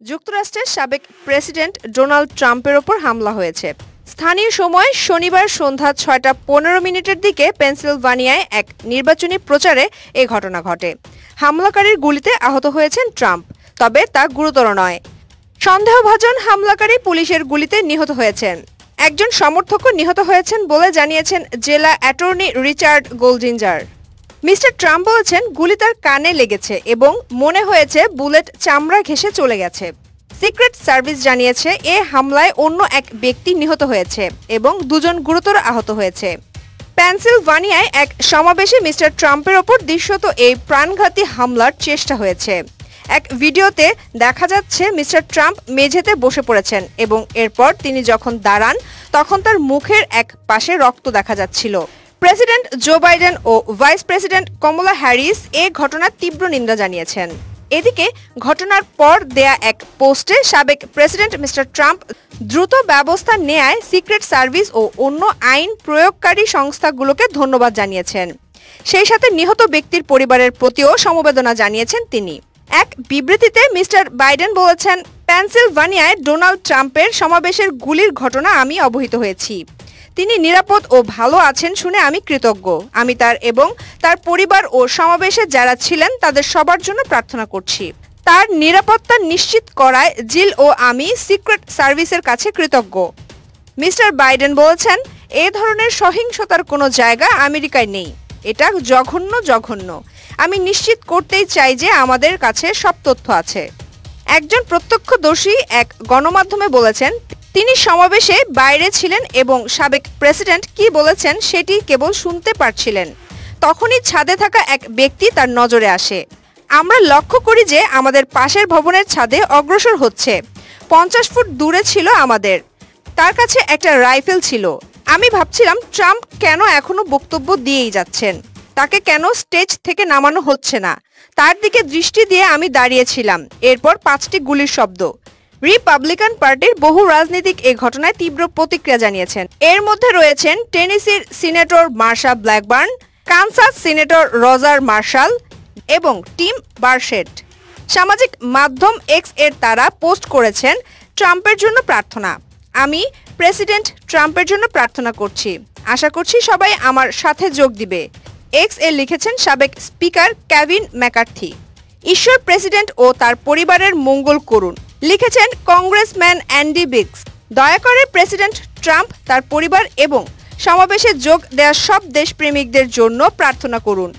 যুক্তরাষ্ট্রের সাবেক president Donald ট্রাম্পের ওপর হামলা হয়েছে। স্থানীয় সময় শনিবার সন্ধ্যা ৬টা ১৫ মিনিটের দিকে পেনসিলভানিয়ায় এক নির্বাচনী প্রচারে এ ঘটনা ঘটে। হামলাকারীর গুলিতে আহত হয়েছেন ট্রাম্প, তবে তা গুরুতর নয়। সন্দেহভাজন হামলাকারী পুলিশের গুলিতে নিহত হয়েছেন। একজন সমর্থকও নিহত হয়েছেন বলে জানিয়েছেন জেলা অ্যাটর্নি রিচার্ড গোল্ডিঞ্জার। মিস্টার ট্রাম্প বলেছেন গুলি তার কানে লেগেছে এবং মনে হয়েছে বুলেট চামড়া ঘেঁষে চলে গেছে। সিক্রেট সার্ভিস জানিয়েছে এ হামলায় অন্য এক ব্যক্তি নিহত হয়েছে এবং দুজন গুরুতর আহত হয়েছে। পেনসিলভানিয়ায় এক সমাবেশে মিস্টার ট্রাম্পের ওপর দৃশ্যত এই প্রাণঘাতী হামলার চেষ্টা হয়েছে। এক ভিডিওতে দেখা যাচ্ছে মিস্টার ট্রাম্প মেঝেতে বসে পড়েছেন এবং এরপর তিনি যখন দাঁড়ান তখন তার মুখের এক পাশে রক্ত দেখা যাচ্ছিল। প্রেসিডেন্ট জো বাইডেন ও ভাইস প্রেসিডেন্ট কমলা হ্যারিস এ ঘটনার তীব্র নিন্দা জানিয়েছেন। এদিকে ঘটনার পর দেয়া এক পোস্টে সাবেক প্রেসিডেন্ট মিস্টার ট্রাম্প দ্রুত ব্যবস্থা নেয়ায় সিক্রেট সার্ভিস ও অন্য আইন প্রয়োগকারী সংস্থাগুলোকে ধন্যবাদ জানিয়েছেন। সেই সাথে নিহত ব্যক্তির পরিবারের প্রতিও সমবেদনা জানিয়েছেন তিনি। এক বিবৃতিতে মিস্টার বাইডেন বলেছেন, পেনসিলভানিয়ায় ডোনাল্ড ট্রাম্পের সমাবেশের গুলির ঘটনা আমি অবহিত হয়েছি। তিনি নিরাপদ ও ভালো আছেন শুনে আমি কৃতজ্ঞ। আমি তার এবং তার পরিবার ও সমাবেশে যারা ছিলেন তাদের সবার জন্য প্রার্থনা করছি। তার নিরাপত্তা নিশ্চিত করায় জিল ও আমি সিক্রেট সার্ভিসের কাছে কৃতজ্ঞ। মিস্টার বাইডেন বলেছেন, এ ধরনের সহিংসতার কোনো জায়গা আমেরিকায় নেই। এটা জঘন্য। আমি নিশ্চিত করতেই চাই যে আমাদের কাছে সব তথ্য আছে। একজন প্রত্যক্ষদর্শী এক গণমাধ্যমে বলেছেন, তিনি সমাবেশে বাইরে ছিলেন এবং সাবেক প্রেসিডেন্ট কি বলেছেন সেটি কেবল শুনতে পারছিলেন। তখনই ছাদে থাকা এক ব্যক্তি তার নজরে আসে। আমরা লক্ষ্য করি যে আমাদের পাশের ভবনের ছাদে অগ্রসর হচ্ছে। 50 ফুট দূরে ছিল আমাদের। তার কাছে একটা রাইফেল ছিল। আমি ভাবছিলাম ট্রাম্প কেন এখনো বক্তব্য দিয়েই যাচ্ছেন, তাকে কেন স্টেজ থেকে নামানো হচ্ছে না। তার দিকে দৃষ্টি দিয়ে আমি দাঁড়িয়েছিলাম। এরপর 5টি গুলির শব্দ। রিপাবলিকান পার্টির বহু রাজনীতিক এই ঘটনায় তীব্র প্রতিক্রিয়া জানিয়েছেন। এর মধ্যে রয়েছেন টেনেসির senator Marsha Blackburn, Kansas senator Roger Marshall এবং টিম বারশেট। সামাজিক মাধ্যম এক্স এর তারা পোস্ট করেছেন, ট্রাম্পের জন্য প্রার্থনা। আমি প্রেসিডেন্ট ট্রাম্পের জন্য প্রার্থনা করছি। আশা করছি সবাই আমার সাথে যোগ দিবে। এক্স এ লিখেছেন সাবেক স্পিকার কেভিন ম্যাকার্থি। ঈশ্বর প্রেসিডেন্ট ও তার পরিবারের মঙ্গল করুন, লিখেছেন কংগ্রেসম্যান অ্যান্ডি বিগস। দয়া করে প্রেসিডেন্ট ট্রাম্প, তার পরিবার এবং সমাবেশে যোগ দেওয়া সব দেশপ্রেমিকদের জন্য প্রার্থনা করুন।